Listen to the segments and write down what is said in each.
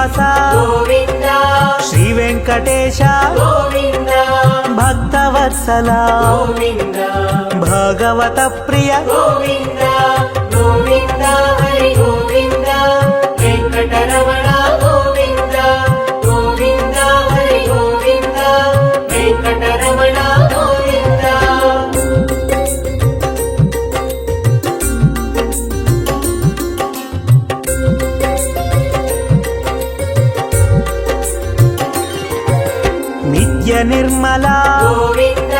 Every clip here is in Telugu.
శ్రీనివాస గోవింద శ్రీ వెంకటేశ గోవింద భక్తవత్సల గోవింద భగవత ప్రియ గోవింద గోవింద హరి గోవింద వెంకటరమణ గోవింద గోవింద హరి గోవింద వెంకటరమణ గోవింద నిత్య నిర్మల గోవింద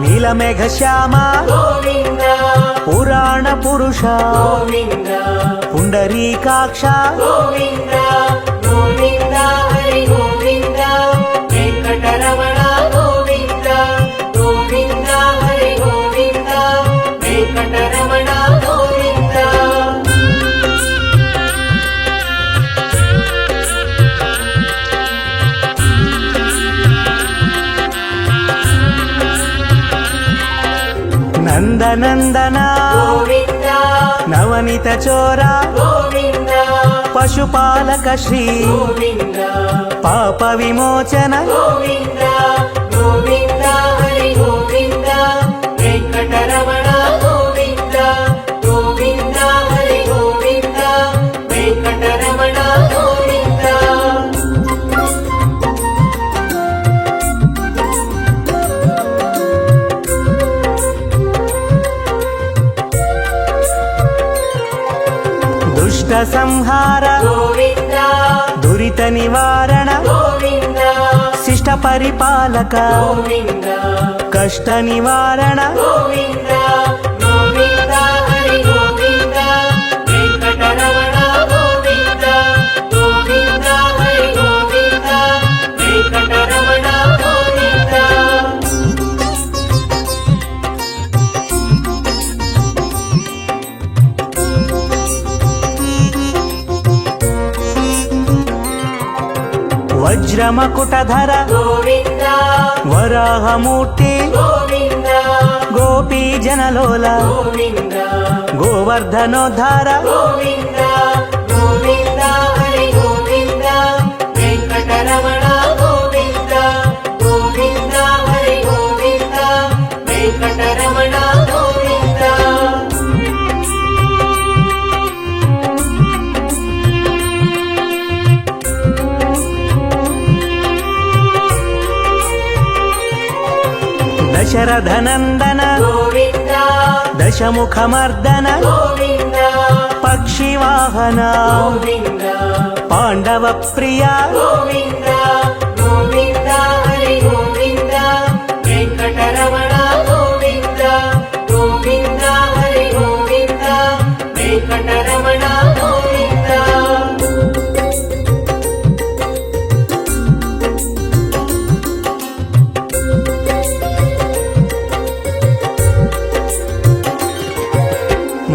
నీలమేఘ శ్యామ గోవింద పురాణ పురుష గోవింద పుండరీకాక్ష గోవింద గోవింద హరి గోవింద వెంకటరమణ గోవింద గోవింద హరి గోవింద వెంకటరమణ గోవింద నందనందన గోవింద నవనిత చోర గోవింద పశుపాలక శ్రీ గోవింద పాప విమోచన గోవింద గోవింద హరి గోవింద వెంకటరమణ గోవింద గోవింద హరి గోవింద వెంకటరమణ గోవింద దుష్ట సంహార గోవింద దురిత నివారణ గోవింద శిష్ట పరిపాలక గోవింద కష్ట నివారణ గోవింద గోవింద హరి గోవింద వెంకటరమణ గోవింద గోవింద హరి గోవింద వెంకటరమణ గోవింద వజ్రమకుటధర గోవింద వరాహమూర్తి గోవింద గోపీ జనలోల గోవింద గోవర్ధనోద్ధార గోవింద గోవింద హరి గోవింద వెంకటరమణ గోవింద గోవింద హరి గోవింద వెంకటరమణ గోవింద దశరథనందన గోవింద దశముఖమర్దన గోవింద పక్షివాహన గోవింద పాండవ ప్రియ గోవింద గోవింద హరి గోవింద వెంకటరమణ గోవింద గోవింద హరి గోవింద వెంకటరమణ గోవింద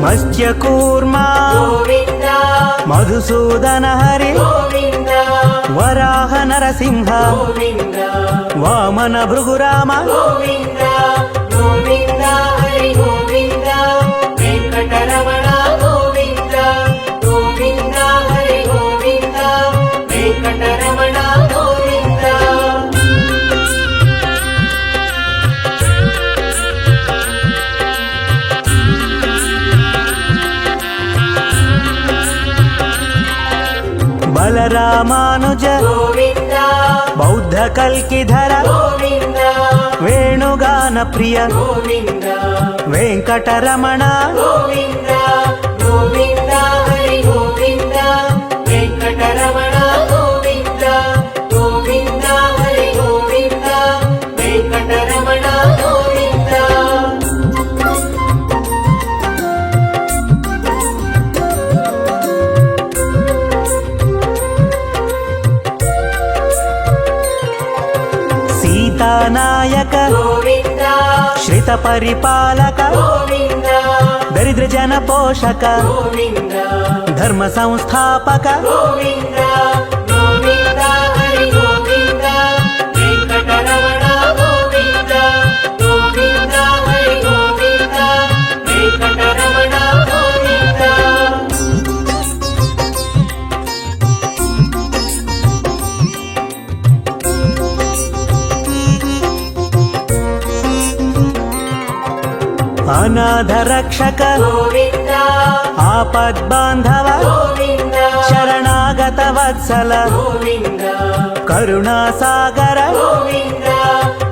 మత్స్యకూర్మ గోవింద మధుసూదన హరి గోవింద వరాహ నరసింహ గోవింద వామన భృగురామ గోవింద గోవింద హరి గోవింద వెంకటరమణ గోవింద గోవింద హరి గోవింద వెంకటరమణ గోవింద బలరామానుజ గోవింద బౌద్ధ కల్కిధర గోవింద వేణుగాన ప్రియ గోవింద వెంకటరమణ గోవింద గోవింద హరి గోవింద వెంకటరమణ గోవింద గోవింద హరి గోవింద వెంకటరమణ గోవింద సీతానాయక గోవింద శ్రిత పరిపాలక గోవింద దరిద్ర జన పోషక గోవింద ధర్మ సంస్థాపక గోవింద గోవింద హరి గోవింద వెంకటరమణ గోవింద గోవింద హరి గోవింద వెంకటరమణ గోవింద ಅನಾಥ ರಕ್ಷಕ ಗೋವಿಂದ ಆಪದ್ಬಾಂಧವ ಗೋವಿಂದ ಶರಣಾಗತ ವತ್ಸಲ ಗೋವಿಂದ ಕರುಣಾಸಾಗರ ಗೋವಿಂದ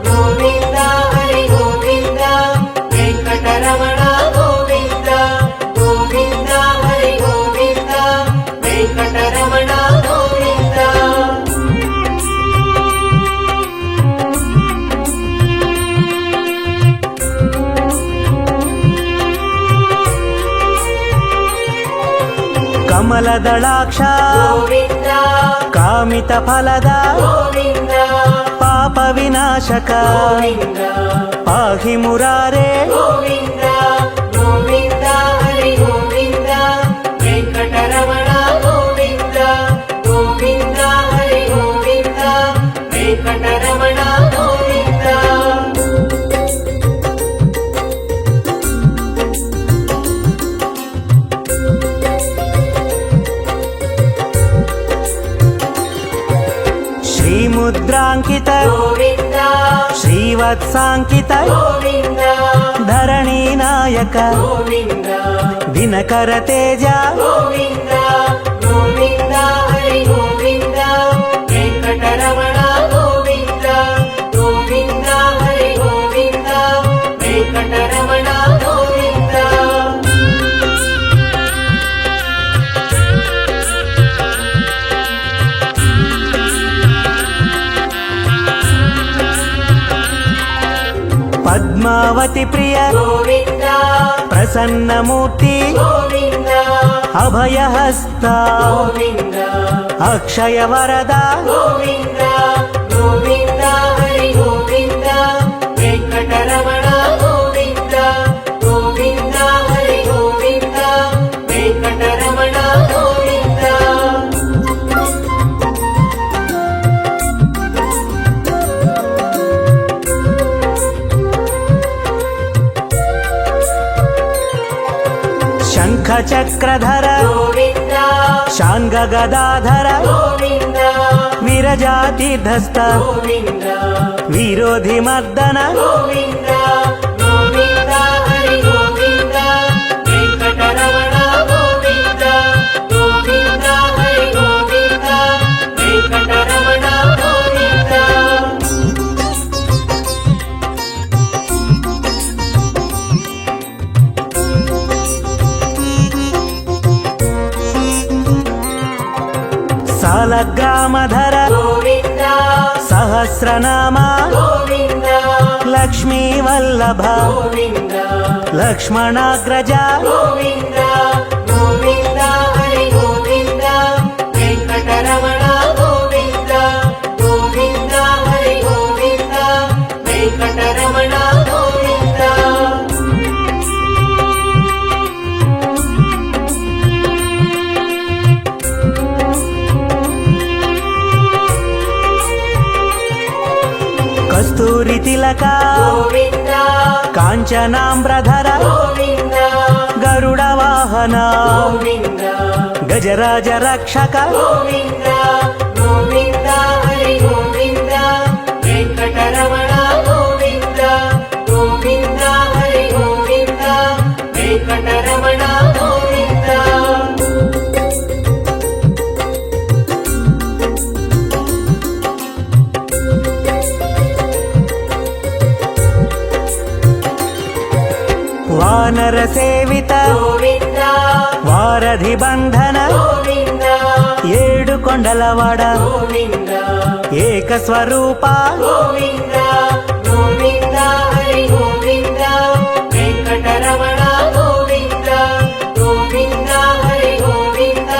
ಗೋವಿಂದ ಹರಿ ಗೋವಿಂದ ವೆಂಕಟರಮಣ ಗೋವಿಂದ ಗೋವಿಂದ ಹರಿ ಗೋವಿಂದ ವೆಂಕಟರಮಣ ಗೋವಿಂದ ಕಮಲದಳಾಕ್ಷ ಗೋವಿಂದ ಕಾಮಿತ ಫಲದ ಗೋವಿಂದ ಪಾಪ ವಿನಾಶಕ ಗೋವಿಂದ ಪಾಹಿ ಮುರಾರೇ ಗೋವಿಂದ ಗೋವಿಂದ ಹರಿ ಗೋವಿಂದ ವೆಂಕಟರಮಣ ಗೋವಿಂದ ಗೋವಿಂದ ಹರಿ ಗೋವಿಂದ ವೆಂಕಟರಮಣ ಗೋವಿಂದ ಶ್ರೀಮುದ್ರಾಂಕಿತ ಗೋವಿಂದ ಶ್ರೀವತ್ಸಾಂಕಿತ ಗೋವಿಂದ ಧರಣಿ ನಾಯಕ ಗೋವಿಂದ ದಿನಕರ ತೇಜ ಗೋವಿಂದ ಗೋವಿಂದ ಹರಿ ಗೋವಿಂದ ವೆಂಕಟರಮಣ ಗೋವಿಂದ ಗೋವಿಂದ ಹರಿ ಗೋವಿಂದ ವೆಂಕಟರಮಣ ಗೋವಿಂದ ಪದ್ಮಾವತಿ ಪ್ರಿಯ ಗೋವಿಂದ ಪ್ರಸನ್ನ ಮೂರ್ತಿ ಗೋವಿಂದ ಅಭಯಹಸ್ತ ಗೋವಿಂದ ಅಕ್ಷಯ ವರದ ಗೋವಿಂದ ಗೋವಿಂದ ಹರಿ ಗೋವಿಂದ ವೆಂಕಟರಮಣ ಗೋವಿಂದ ಗೋವಿಂದ ಹರಿ ಗೋವಿಂದ ವೆಂಕಟರಮಣ ಗೋವಿಂದ ಶಂಖ ಚಕ್ರಧರ ಗೋವಿಂದ ಶಾಂಗ ಗದಾಧರ ಗೋವಿಂದ ವಿರಜಾತಿಧಸ್ತ ಗೋವಿಂದ ವಿರೋಧಿ ಮರ್ದನ ಗೋವಿಂದ ಗೋವಿಂದ ಹರಿ ಗೋವಿಂದ ವೆಂಕಟರಮಣ ಗೋವಿಂದ ಗೋವಿಂದ ಹರಿ ಗೋವಿಂದ ವೆಂಕಟರಮಣ ಗೋವಿಂದ ಸಾಲಗ್ರಾಮಧರ ಗೋವಿಂದ ಸಹಸ್ರನಾಮ ಗೋವಿಂದ ಲಕ್ಷ್ಮೀ ವಲ್ಲಭ ಗೋವಿಂದ ಲಕ್ಷ್ಮಣಾಗ್ರಜ ಗೋವಿಂದ ಗೋವಿಂದ ಹರಿ ಗೋವಿಂದ ವೆಂಕಟರಮಣ ಗೋವಿಂದ ಗೋವಿಂದ ಹರಿ ಗೋವಿಂದ ವೆಂಕಟರಮಣ ಗೋವಿಂದ ಕಸ್ತೂರಿ ತಿಲಕ ಗೋವಿಂದ ಕಾಂಚನಾಂಬ್ರಧರ ಗೋವಿಂದ ಗರುಡ ವಾಹನ ಗೋವಿಂದ ಗಜರಾಜ ರಕ್ಷಕ ಗೋವಿಂದ ಗೋವಿಂದ ಹರಿ ಗೋವಿಂದ ವೆಂಕಟರಮಣ ಗೋವಿಂದ ಗೋವಿಂದ ಹರಿ ಗೋವಿಂದ ವೆಂಕಟರಮಣ ಗೋವಿಂದ ವಾನರ ಸೇವಿತ ಗೋವಿಂದ ವಾರಧಿ ಬಂಧನ ಗೋವಿಂದ ಏಳು ಕೊಂಡಲವಾಡ ಗೋವಿಂದ ಏಕ ಸ್ವರೂಪ ಗೋವಿಂದ ಗೋವಿಂದ ಹರಿ ಗೋವಿಂದ ವೆಂಕಟರಮಣ ಗೋವಿಂದ ಗೋವಿಂದ ಹರಿ ಗೋವಿಂದ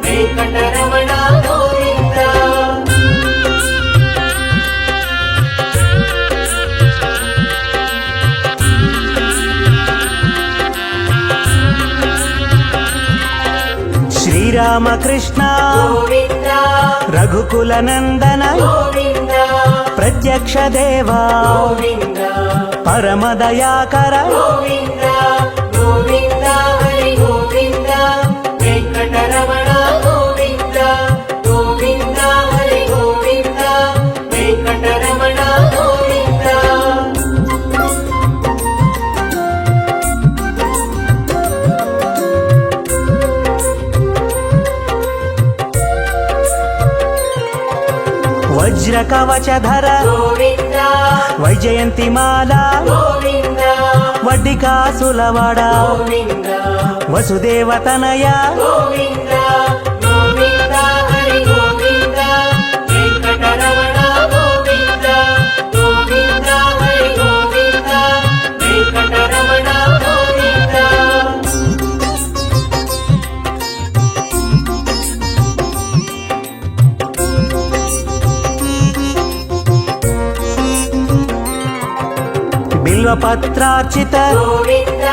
ವೆಂಕಟರಮಣ ಗೋವಿಂದ ಶ್ರೀರಾಮಕೃಷ್ಣ ಗೋವಿಂದ ರಘುಕುಲ ನಂದನ ಗೋವಿಂದ ಪ್ರತ್ಯಕ್ಷ ದೇವ ಗೋವಿಂದ ಪರಮ ದಯಾಕರ ಗೋವಿಂದ ಗೋವಿಂದ ಹರಿ ಗೋವಿಂದ ವೆಂಕಟರಮಣ ಗೋವಿಂದ ಗೋವಿಂದ ಹರಿ ಗೋವಿಂದ ವೆಂಕಟರಮಣ ಗೋವಿಂದ వజ్ర కవచధర గోవింద వైజయంతిమాల గోవింద వడ్డికాసులవాడ గోవింద వసుదేవతనయ గోవింద గోవింద హరి గోవింద వెంకటరమణ గోవింద గోవింద హరి గోవింద వెంకటరమణ గోవింద బిల్వపత్రార్చిత గోవింద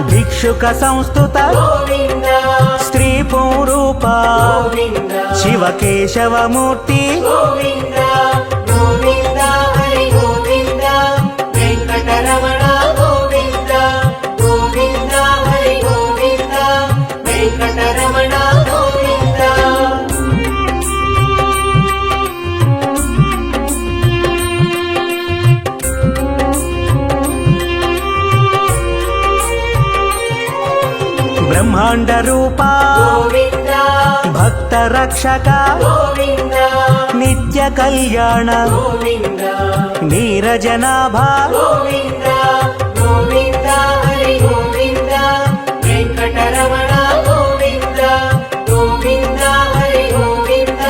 భిక్షుక సంస్థుత గోవింద స్త్రీ పూరూప గోవింద శివకేశవమూర్తి గోవింద గోవింద హరి గోవింద వెంకటరమణ గోవింద గోవింద హరి గోవింద వెంకటరమణ గోవింద బ్రహ్మాండ రూప గోవింద భక్త రక్షక గోవింద నిత్య కళ్యాణ గోవింద నీరజనాభ గోవింద గోవింద హరి గోవింద వెంకటరమణ గోవింద గోవింద హరి గోవింద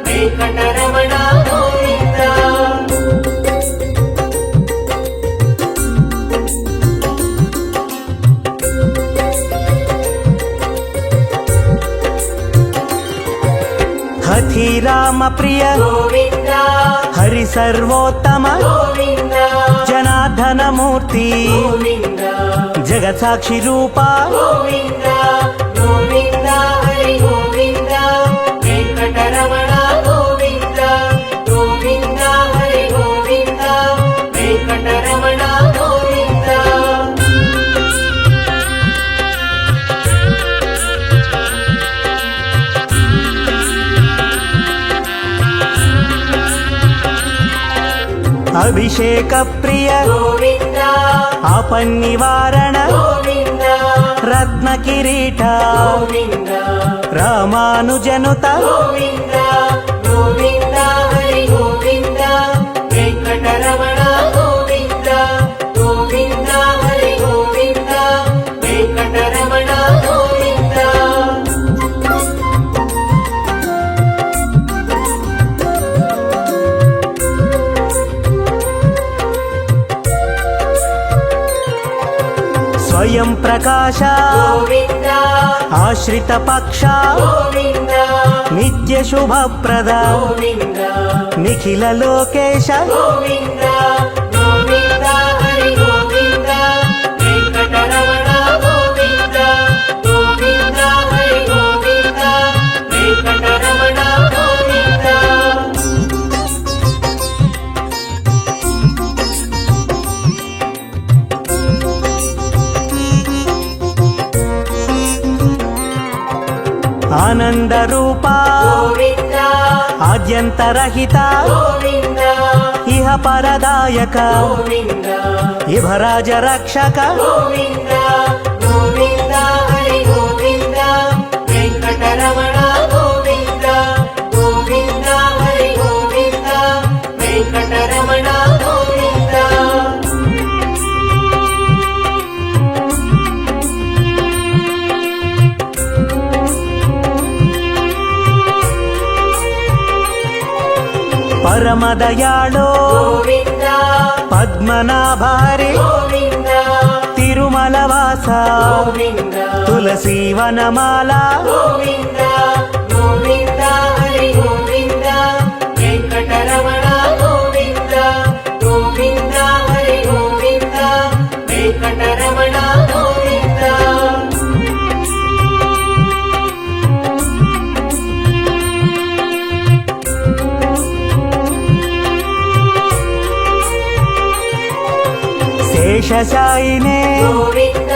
వెంకటరమణ గోవింద హఠి రామ ప్రియ గోవింద హరి సర్వోత్తమ గోవింద జనార్దన మూర్తి గోవింద జగత్సాక్షి రూప గోవింద గోవింద హరి గోవింద వెంకటరమణ గోవింద గోవింద హరి గోవింద వెంకటరమణ గోవింద అభిషేక ప్రియ గోవింద ఆపన్నివారణ గోవింద రత్న కిరీట గోవింద రామానుజనుత గోవింద గోవింద హరి గోవింద వెంకటరమణ గోవింద గోవింద హరి గోవింద వెంకటరమణ గోవింద స్వయం ప్రకాశ గోవింద ఆశ్రిత పక్ష గోవింద నిత్య శుభప్రద గోవింద నిఖిల లోకేశ గోవింద గోవింద హరి గోవింద వెంకటరమణ గోవింద గోవింద హరి గోవింద వెంకటరమణ గోవింద ఆనంద రూప గోవింద ఆద్యంతరహిత గోవింద ఇహ పరదాయక గోవింద ఇభరాజ రక్షక గోవింద గోవింద హరి గోవింద వెంకటరమణ గోవింద గోవింద హరి గోవింద వెంకటరమణ గోవింద పరమదయాళో గోవింద పద్మనాభారి గోవింద తిరుమలవాస గోవింద తులసీవనమాల గోవింద గోవింద హరి గోవింద వెంకటరమణ గోవింద గోవింద హరి గోవింద వెంకటరమణ గోవింద శేషశాయినే గోవింద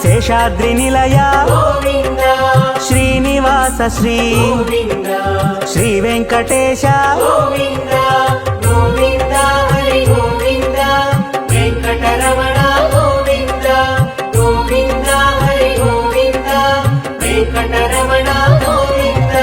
శేషాద్రి నిలయ గోవింద శ్రీనివాస శ్రీ గోవింద శ్రీ వెంకటేశ గోవింద గోవింద హరి గోవింద వెంకటరమణ గోవింద గోవింద హరి గోవింద వెంకటరమణ గోవింద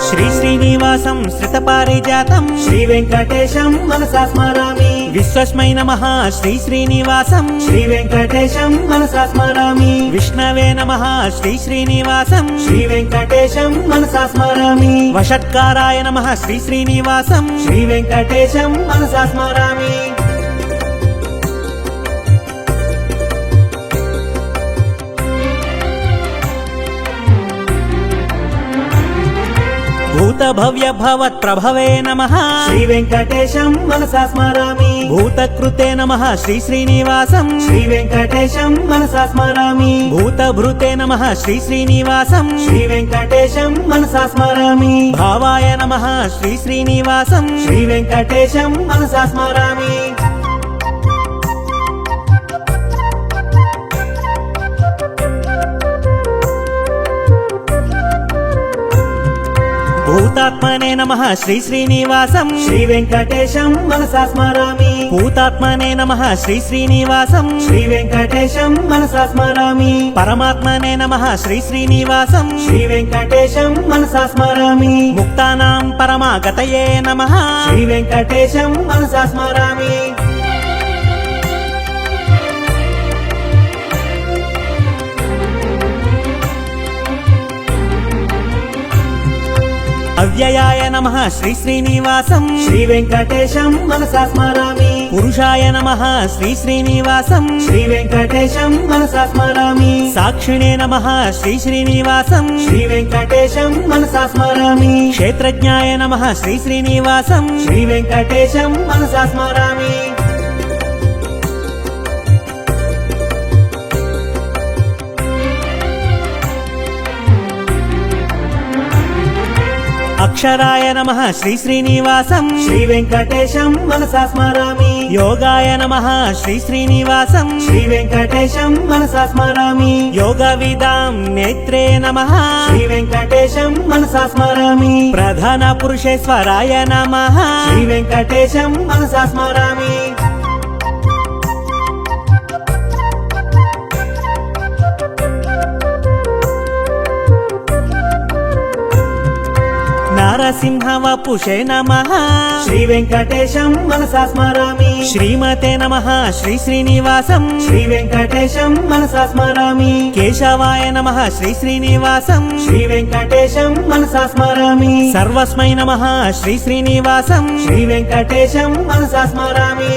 శ్రీ శ్రీనివాసం శ్రితపారిజాతం శ్రీ వెంకటేశం మనసా స్మరామి విశ్వస్మై నమః శ్రీ శ్రీనివాసం శ్రీ వెంకటేశం మనసా స్మరామి విష్ణవే నమః శ్రీ శ్రీనివాసం శ్రీ వెంకటేశం మనసా స్మరామి వషట్కారాయ నమః శ్రీ శ్రీనివాసం శ్రీ వెంకటేశం మనసా స్మరామి భూత భవ్య భవత్ ప్రభవే నమః శ్రీ వెంకటేశం మనసా స్మరామి భూతకృతే నమః శ్రీ శ్రీనివాసం శ్రీ వెంకటేశం మనసా స్మరామి భూతభృతే నమః శ్రీ శ్రీనివాసం శ్రీ వెంకటేశం మనసా స్మరామి భావాయ నమః శ్రీ శ్రీనివాసం శ్రీ వెంకటేశం మనసా స్మరామి భూతాత్మనే నమః శ్రీ శ్రీనివాసం శ్రీ వెంకటేశం మనసా స్మరామి భూతాత్మనే నమః శ్రీ శ్రీనివాసం శ్రీ వెంకటేశం మనసా స్మరామి పరమాత్మనే నమః శ్రీ శ్రీనివాసం శ్రీ వెంకటేశం మనసా స్మరామి ముక్తానాం పరమాగతయే నమః శ్రీ వెంకటేశం మనసా స్మరామి అవ్యయాయ నమః శ్రీ శ్రీనివాసం శ్రీ వెంకటేశం మనసా స్మరామి పురుషాయ నమః శ్రీ శ్రీనివాసం శ్రీ వెంకటేశం మనసా స్మరామి సాక్షిణే నమః శ్రీ శ్రీనివాసం శ్రీ వెంకటేశం మనసా స్మరామి క్షేత్రజ్ఞాయ నమః శ్రీ శ్రీనివాసం శ్రీ వెంకటేశం మనసా స్మరామి అక్షరాయ నమః శ్రీ శ్రీనివాసం శ్రీ వెంకటేశం మనసా స్మరామి యోగాయ నమః శ్రీ శ్రీనివాసం శ్రీ వెంకటేశం మనసా స్మరామి యోగ విదాం నేత్రే నమః శ్రీ వెంకటేశం మనసా స్మరామి ప్రధాన పురుషేశ్వరాయ నమః శ్రీ వెంకటేశం మనసా స్మరామి నరసింహ వపుషే నమః శ్రీ వెంకటేశం మనసా స్మరామి శ్రీమతే నమః శ్రీ శ్రీనివాసం శ్రీ వెంకటేశం మనసా స్మరామి కేశవాయ నమః శ్రీ శ్రీనివాసం శ్రీ వెంకటేశం మనసా స్మరామి సర్వస్మై నమః శ్రీ శ్రీనివాసం శ్రీ వెంకటేశం మనసా స్మరామి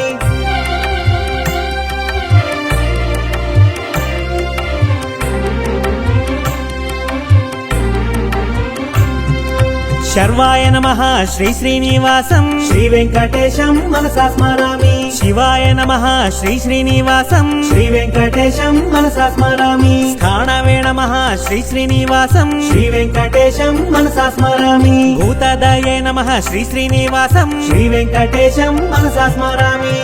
శర్వాయ నమః శ్రీ శ్రీనివాసం శ్రీ వెంకటేశం మనసా స్మరామి శివాయ నమః శ్రీ శ్రీనివాసం శ్రీ వెంకటేశం మనసా స్మరామి స్థాణవే నమః శ్రీ శ్రీనివాసం శ్రీ వెంకటేశం మనసా స్మరామి భూతదయే నమః శ్రీ శ్రీనివాసం శ్రీ వెంకటేశం మనసా స్మరామి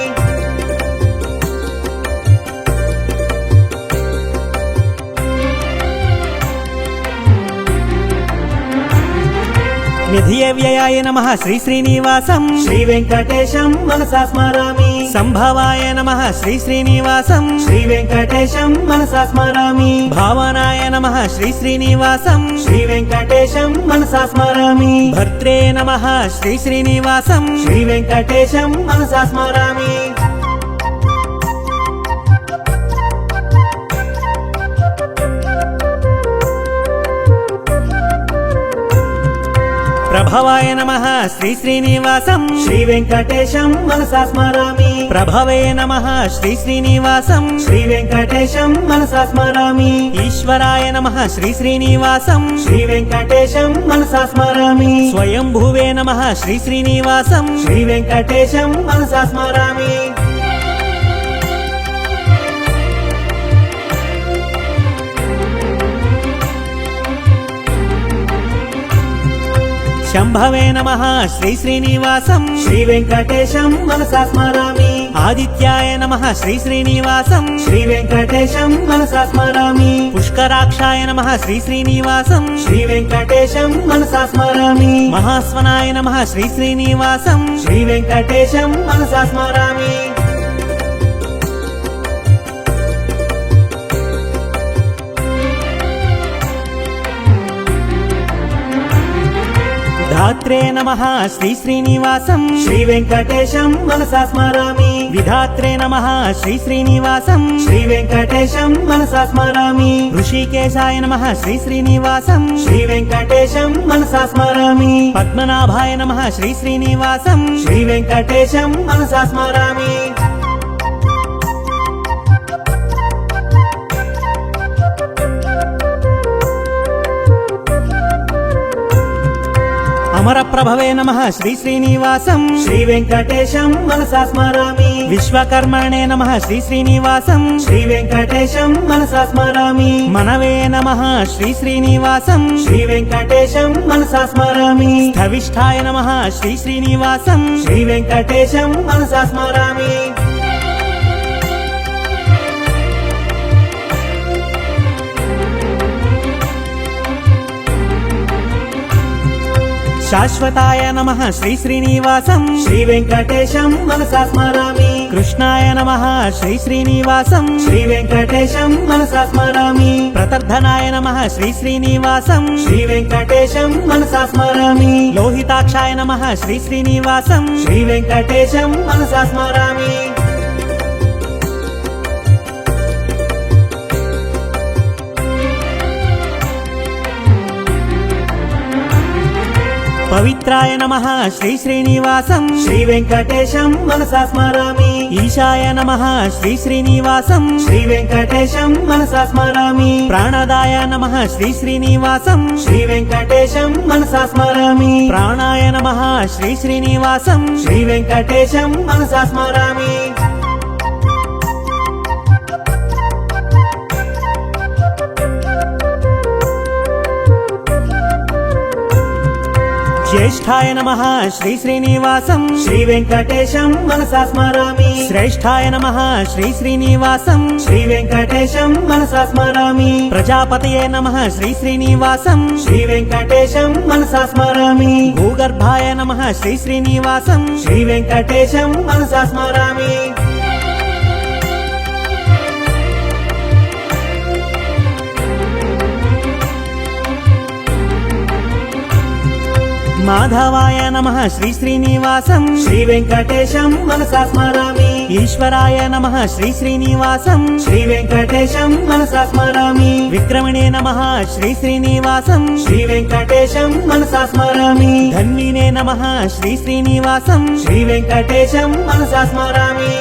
నిధియ వ్యయాయ నమః శ్రీ శ్రీనివాసం శ్రీ వెంకటేశం మనసా స్మరామి సంభవాయ నమః శ్రీ శ్రీనివాసం శ్రీ వెంకటేశం మనసా స్మరామి భావనాయ నమః శ్రీ శ్రీనివాసం శ్రీ వెంకటేశం మనసా స్మరామి భర్త్రే నమః శ్రీ శ్రీనివాసం శ్రీ వెంకటేశం మనసా స్మరామి ప్రభవాయ నమః శ్రీ శ్రీనివాసం శ్రీ వెంకటేశం మనసా స్మరామి ప్రభవే నమః శ్రీ శ్రీనివాసం శ్రీ వెంకటేశం మనసా స్మరామి ఈశ్వరాయ నమః శ్రీ శ్రీనివాసం శ్రీ వెంకటేశం మనసా స్మరామి స్వయంభువే నమః శ్రీ శ్రీనివాసం శ్రీ వెంకటేశం మనసా స్మరామి శంభవే నమః శ్రీ శ్రీనివాసం శ్రీ వెంకటేశం మనసా స్మరామి ఆదిత్యాయ నమః శ్రీ శ్రీనివాసం శ్రీ వెంకటేశం మనసా స్మరామి పుష్కరాక్షాయ నమః శ్రీ శ్రీనివాసం శ్రీ వెంకటేశం మనసా స్మరామి మహాస్వనాయ నమః శ్రీ శ్రీనివాసం శ్రీ వెంకటేశం మనసా స్మరామి దాత్రే నమః శ్రీ శ్రీనివాసం శ్రీ వెంకటేశం మనసా స్మరామి విధాత్రే నమః శ్రీ శ్రీనివాసం శ్రీ వెంకటేశం మనసా స్మరామి ఋషికేశాయ నమః శ్రీ శ్రీనివాసం శ్రీ వెంకటేశం మనసా స్మరామి పద్మనాభాయ నమః శ్రీ శ్రీనివాసం శ్రీ వెంకటేశం మనసా స్మరామి అమర ప్రభవే నమః శ్రీ శ్రీనివాసం శ్రీ వెంకటేశం మనసా స్మరామి విశ్వకర్మణే నమః శ్రీ శ్రీనివాసం శ్రీ వెంకటేశం మనసా స్మరామి మనవే నమః శ్రీ శ్రీనివాసం శ్రీ వెంకటేశం మనసా స్మరామి స్థవిష్ఠాయ నమః శ్రీ శ్రీనివాసం శ్రీ వెంకటేశం మనసా స్మరామి శాశ్వతాయ నమః శ్రీ శ్రీనివాసం శ్రీ వెంకటేశం మనసా స్మరామి కృష్ణాయ నమః శ్రీ శ్రీనివాసం శ్రీ వెంకటేశం మనసా స్మరామి ప్రతర్ధనాయ నమః శ్రీ శ్రీనివాసం శ్రీ వెంకటేశం మనసా స్మరామి లోహితాక్షాయ నమః శ్రీ శ్రీనివాసం శ్రీ వెంకటేశం మనసా స్మరామి పవిత్రాయ నమః శ్రీ శ్రీనివాసం శ్రీ వెంకటేశం మనసా స్మరామి ఈశాయ నమః శ్రీ శ్రీనివాసం శ్రీ వెంకటేశం మనసా స్మరామి ప్రాణదాయ నమః శ్రీ శ్రీనివాసం శ్రీ వెంకటేశం మనసా స్మరామి ప్రాణాయ నమః శ్రీ శ్రీనివాసం శ్రీ వెంకటేశం మనసా స్మరామి జ్యేష్ఠాయ నమః శ్రీ శ్రీనివాసం శ్రీ వెంకటేశం మనసా స్మరామి శ్రేష్ఠాయ నమః శ్రీ శ్రీనివాసం శ్రీ వెంకటేశం మనసా స్మరామి ప్రజాపతయే నమః శ్రీ శ్రీనివాసం శ్రీ వెంకటేశం మనసా స్మరామి భూగర్భాయ నమః శ్రీ శ్రీనివాసం శ్రీ వెంకటేశం మనసా స్మరామి మాధవాయ నమః శ్రీ శ్రీనివాసం శ్రీ వెంకటేశం మనసా స్మరామి ఈశ్వరాయ నమః శ్రీ శ్రీనివాసం శ్రీ వెంకటేశం మనసా స్మరామి విక్రమణే నమః శ్రీ శ్రీనివాసం శ్రీ వెంకటేశం మనసా స్మరామి ధన్వినే నమః శ్రీ శ్రీనివాసం శ్రీ వెంకటేశం మనసా స్మరామి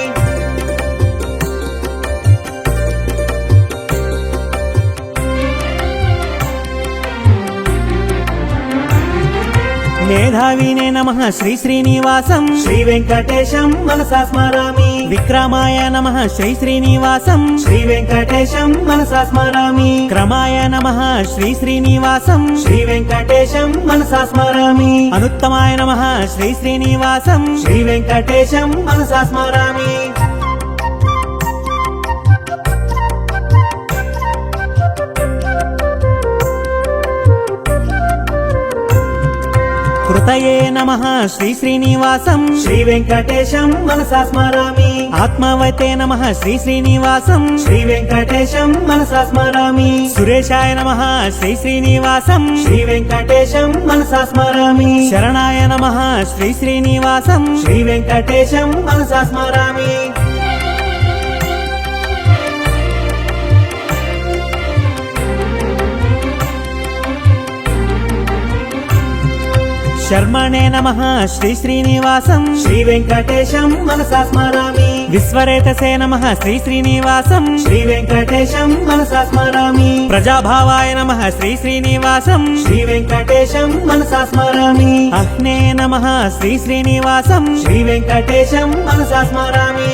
మేధావినే నమః శ్రీ శ్రీనివాసం శ్రీ వెంకటేశం మనసా స్మరామి విక్రమాయ నమః శ్రీ శ్రీనివాసం శ్రీ వెంకటేశం మనసా స్మరామి క్రమాయ నమః శ్రీ శ్రీనివాసం శ్రీ వెంకటేశం మనసా స్మరామి అనుత్తమాయ నమః శ్రీ శ్రీనివాసం శ్రీ వెంకటేశం మనసా స్మరామి కృతయే నమః శ్రీ శ్రీనివాసం శ్రీ వెంకటేశం మనసా స్మరామి ఆత్మవతే నమః శ్రీ శ్రీనివాసం శ్రీ వెంకటేశం మనసా స్మరామి సురేశాయ నమః శ్రీ శ్రీనివాసం శ్రీ వెంకటేశం మనసా స్మరామి శరణాయ నమః శ్రీ శ్రీనివాసం శ్రీ వెంకటేశం మనసా స్మరామి శర్మణే నమః శ్రీ శ్రీనివాసం శ్రీ వెంకటేశం మనసా స్మరామి విశ్వరేతసే నమః శ్రీ శ్రీనివాసం శ్రీ వెంకటేశం మనసా స్మరామి ప్రజాభావాయ నమః శ్రీ శ్రీనివాసం శ్రీ వెంకటేశం మనసా స్మరామి అహ్నే నమః శ్రీ శ్రీనివాసం శ్రీ వెంకటేశం మనసా స్మరామి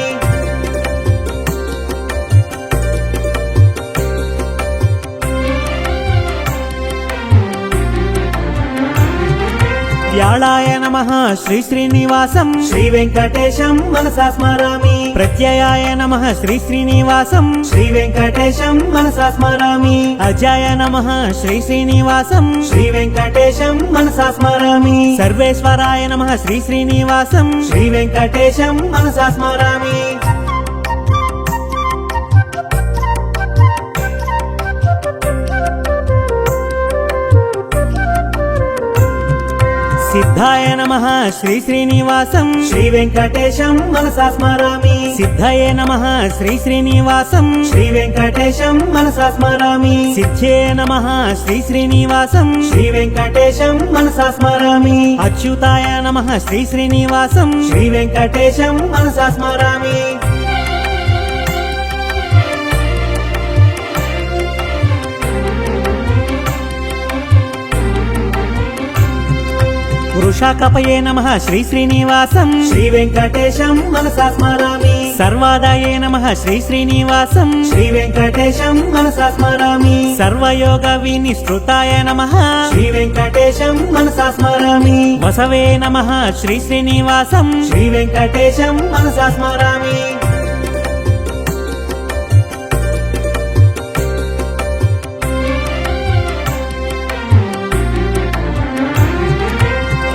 వ్యాళాయ నమః శ్రీ శ్రీనివాసం శ్రీ వెంకటేశం మనసా స్మరామి ప్రత్యయాయ నమః శ్రీ శ్రీనివాసం శ్రీ వెంకటేశం మనసా స్మరామి అజాయ నమః శ్రీ శ్రీనివాసం శ్రీ వెంకటేశం మనసా స్మరామి సర్వేశ్వరాయ నమః శ్రీ శ్రీనివాసం శ్రీ వెంకటేశం మనసా స్మరామి సిద్ధాయ నమః శ్రీ శ్రీనివాసం శ్రీ వెంకటేశం మనసా స్మరామి సిద్ధయే నమః శ్రీ శ్రీనివాసం శ్రీ వెంకటేశం మనసా స్మరామి సిద్ధ్యే నమః శ్రీ శ్రీనివాసం శ్రీ వెంకటేశం మనసా స్మరామి అచ్యుతాయ నమః శ్రీ శ్రీనివాసం శ్రీ వెంకటేశం మనసా స్మరామి వృషాకపయే నమః శ్రీ శ్రీనివాసం శ్రీ వెంకటేశం మనసా స్మరామి సర్వాదాయే నమః శ్రీ శ్రీనివాసం శ్రీ వెంకటేశం మనసా స్మరామి సర్వయోగ వినిశ్రుతాయ నమః శ్రీ వెంకటేశం మనసా స్మరామి వసవే నమః శ్రీ శ్రీనివాసం శ్రీ వెంకటేశం మనసా స్మరామి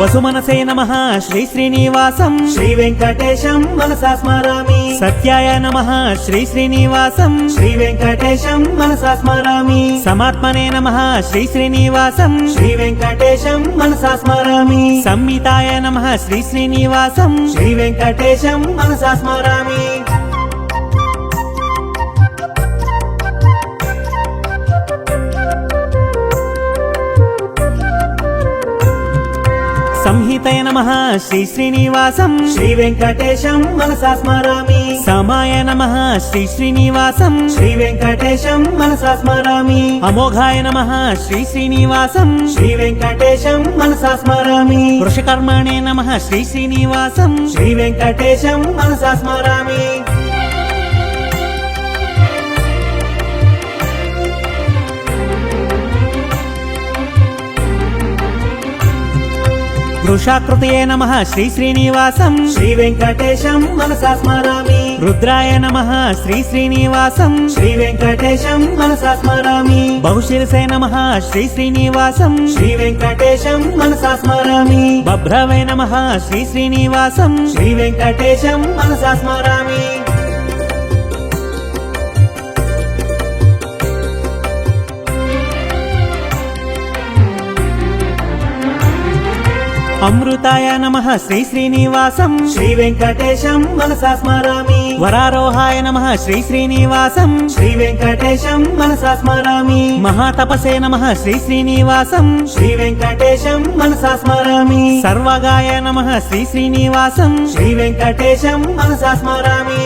వసుమనసే నమః శ్రీ శ్రీనివాసం శ్రీ వెంకటేశం మనసా స్మరామి సత్యాయ నమః శ్రీ శ్రీనివాసం శ్రీ వెంకటేశం మనసా స్మరామి సమాత్మనే నమః శ్రీ శ్రీనివాసం శ్రీ వెంకటేశం మనసా స్మరామి సంహితాయ నమః శ్రీ శ్రీనివాసం శ్రీ వెంకటేశం మనసా స్మరామి సంహితయ నమః శ్రీ శ్రీనివాసం శ్రీ వెంకటేశం మనసా స్మరామి సమాయ నమః శ్రీ శ్రీనివాసం శ్రీ వెంకటేశం మనసా స్మరామి అమోఘాయ నమః శ్రీ శ్రీనివాసం శ్రీ వెంకటేశం మనసా స్మరామి వృషకర్మణే నమః శ్రీ శ్రీనివాసం శ్రీ వెంకటేశం మనసా స్మరామి వృషాకృతయే నమః శ్రీ శ్రీనివాసం శ్రీ వెంకటేశం మనసా స్మరామి రుద్రాయ నమః శ్రీ శ్రీనివాసం శ్రీ వెంకటేశం మనసా స్మరామి బహుశిరసే నమః శ్రీ శ్రీనివాసం శ్రీ వెంకటేశం మనసా స్మరామి బభ్రవే నమః శ్రీ శ్రీనివాసం శ్రీ వెంకటేశం మనసా స్మరామి అమృతాయ నమః శ్రీ శ్రీనివాసం శ్రీ వెంకటేశం మనసా స్మరామి వరారోహాయ నమః శ్రీ శ్రీనివాసం శ్రీ వెంకటేశం మనసా స్మరామి మహాతపసే నమః శ్రీ శ్రీనివాసం శ్రీ వెంకటేశం మనసా స్మరామి సర్వగాయ నమః శ్రీ శ్రీనివాసం శ్రీ వెంకటేశం మనసా స్మరామి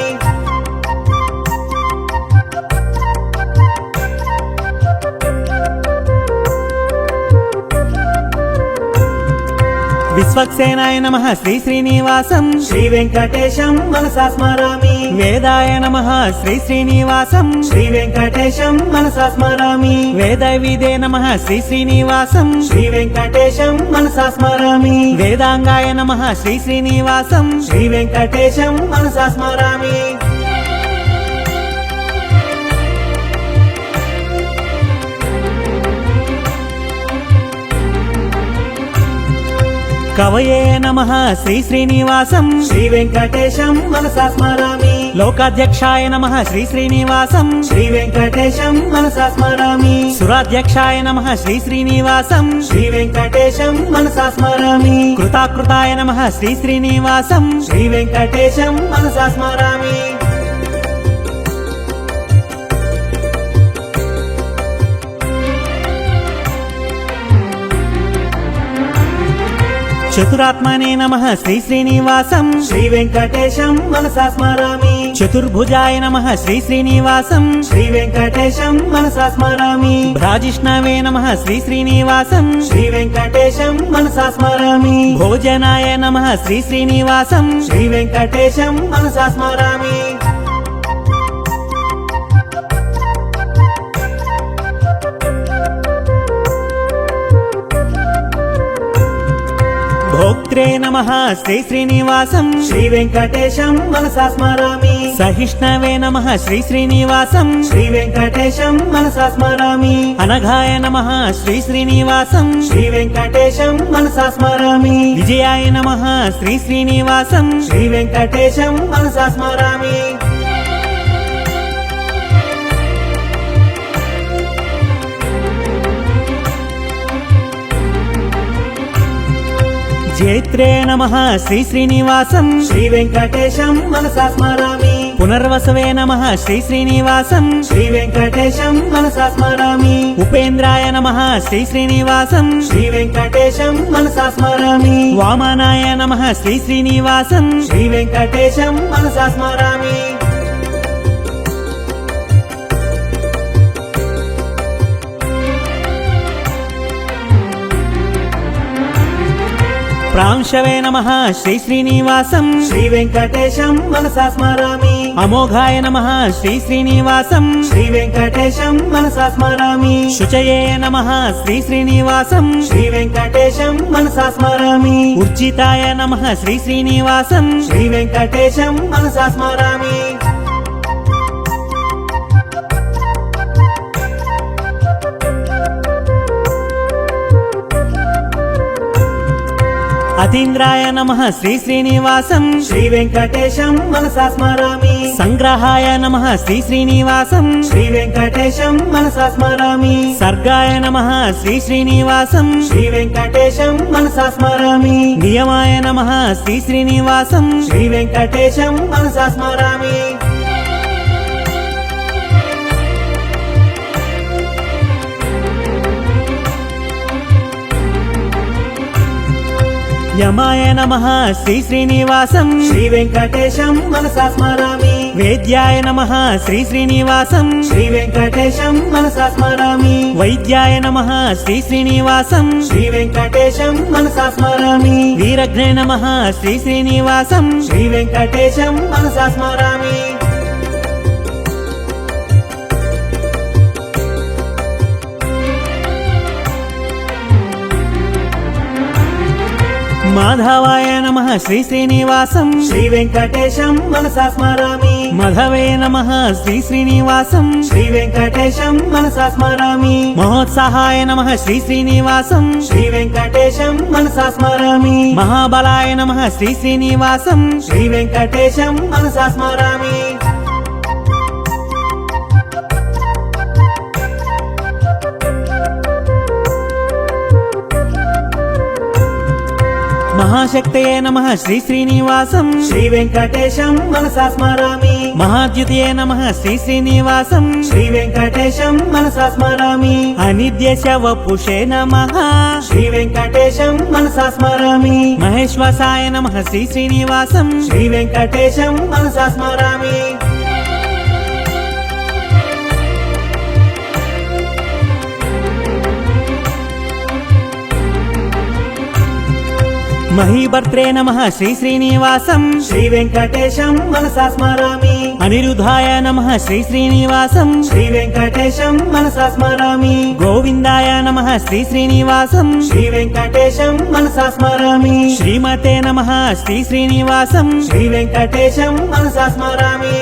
విశ్వక్సేనాయ నమః శ్రీ శ్రీనివాసం శ్రీ వెంకటేశం మనసా స్మరామి వేదాయ నమః శ్రీ శ్రీనివాసం శ్రీ వెంకటేశం మనసా స్మరామి వేదవిదే నమః శ్రీ శ్రీనివాసం శ్రీ వెంకటేశం మనసా స్మరామి వేదాంగాయ నమః శ్రీ శ్రీనివాసం శ్రీ వెంకటేశం మనసా స్మరామి కవయే నమః శ్రీ శ్రీనివాసం శ్రీ వెంకటేశం మనసా స్మరామి లోకాధ్యక్షాయ నమః శ్రీ శ్రీనివాసం శ్రీ వెంకటేశం మనసా స్మరామి సురాధ్యక్షాయ నమః శ్రీ శ్రీనివాసం శ్రీ వెంకటేశం మనసా స్మరామి కృతాకృతాయ నమః శ్రీ శ్రీనివాసం శ్రీ వెంకటేశం మనసా స్మరామి చతురాత్మనే నమః శ్రీ శ్రీనివాసం శ్రీ వెంకటేశం మనసా స్మరామి చతుర్భుజాయ నమః శ్రీ శ్రీనివాసం శ్రీ వెంకటేశం మనసా స్మరామి భ్రాజిష్ణవే నమః శ్రీ శ్రీనివాసం శ్రీ వెంకటేశం మనసా స్మరామి భోజనాయ నమః శ్రీ శ్రీనివాసం శ్రీ వెంకటేశం మనసా స్మరామి భోక్త్రే నమః శ్రీ శ్రీనివాసం శ్రీ వెంకటేశం మనసా స్మరామి సహిష్ణవే నమః శ్రీ శ్రీనివాసం శ్రీ వెంకటేశం మనసా స్మరామి అనఘాయ నమః శ్రీ శ్రీనివాసం శ్రీ వెంకటేశం మనసా స్మరామి విజయాయ నమః శ్రీ శ్రీనివాసం శ్రీ వెంకటేశం మనసా స్మరామి జేత్రే నమః శ్రీ శ్రీనివాసం శ్రీ వెంకటేశం మనసా స్మరామి పునర్వసవే నమః శ్రీ శ్రీనివాసం శ్రీ వెంకటేశం మనసా స్మరామి ఉపేంద్రాయ నమః శ్రీ శ్రీనివాసం శ్రీ వెంకటేశం మనసా స్మరామి వామనాయ నమః శ్రీ శ్రీనివాసం శ్రీ వెంకటేశం మనసా స్మరామి ప్రాంశవే నమః శ్రీ శ్రీనివాసం శ్రీ వెంకటేశం మనసా స్మరామి అమోఘాయ నమః శ్రీ శ్రీనివాసం శ్రీ వెంకటేశం మనసా స్మరామి శుచయే నమః శ్రీ శ్రీనివాసం శ్రీ వెంకటేశం మనసా స్మరామి ఉర్జితాయ నమః శ్రీ శ్రీనివాసం శ్రీ వెంకటేశం మనసా స్మరామి అతీంద్రాయ నమః శ్రీ శ్రీనివాసం శ్రీ వెంకటేశం మనసా స్మరామి సంగ్రహాయ నమః శ్రీ శ్రీనివాసం శ్రీ వెంకటేశం మనసా స్మరామి సర్గాయ నమః శ్రీ శ్రీనివాసం శ్రీ వెంకటేశం మనసా స్మరామి నియమాయ నమః శ్రీ శ్రీనివాసం శ్రీ వెంకటేశం మనసా స్మరామి యమాయ నమః శ్రీ శ్రీనివాసం శ్రీ వెంకటేశం మనసా స్మరామి వేద్యాయ నమః శ్రీ శ్రీనివాసం శ్రీ వెంకటేశం మనసా స్మరామి వైద్యాయ నమః శ్రీ శ్రీనివాసం శ్రీ వెంకటేశం మనసా స్మరామి వీరఘ్నే నమః శ్రీ శ్రీనివాసం శ్రీ వెంకటేశం మనసా స్మరామి మాధవాయ నమః శ్రీ శ్రీనివాసం శ్రీ వెంకటేశం మనసా స్మరామి మధవే నమః శ్రీ శ్రీనివాసం శ్రీ వెంకటేశం మనసా స్మరామి మహోత్సాహాయ నమః శ్రీ శ్రీనివాసం శ్రీ వెంకటేశం మనసా స్మరామి మహాబలాయ నమః శ్రీ శ్రీనివాసం శ్రీ వెంకటేశం మనసా స్మరామి మహాశక్తయే నమః శ్రీ శ్రీనివాసం శ్రీ వెంకటేశం మనసా స్మరామి మహాద్యుతయే నమః శ్రీ శ్రీనివాసం శ్రీ వెంకటేశం మనసా స్మరామి అనిద్య శవపుషే నమః శ్రీ వెంకటేశం మనసా స్మరామి మహేశ్వసాయ నమః శ్రీ శ్రీనివాసం శ్రీ వెంకటేశం మనసా స్మరామి మహీభర్త్రే నమః శ్రీ శ్రీనివాసం శ్రీ వెంకటేశం మనసా స్మరామి అనిరుద్ధాయ నమః శ్రీ శ్రీనివాసం శ్రీ వెంకటేశం మనసా స్మరామి గోవిందాయ నమః శ్రీ శ్రీనివాసం శ్రీ వెంకటేశం మనసా స్మరామి శ్రీమతే నమః శ్రీ శ్రీనివాసం శ్రీ వెంకటేశం మనసా స్మరామి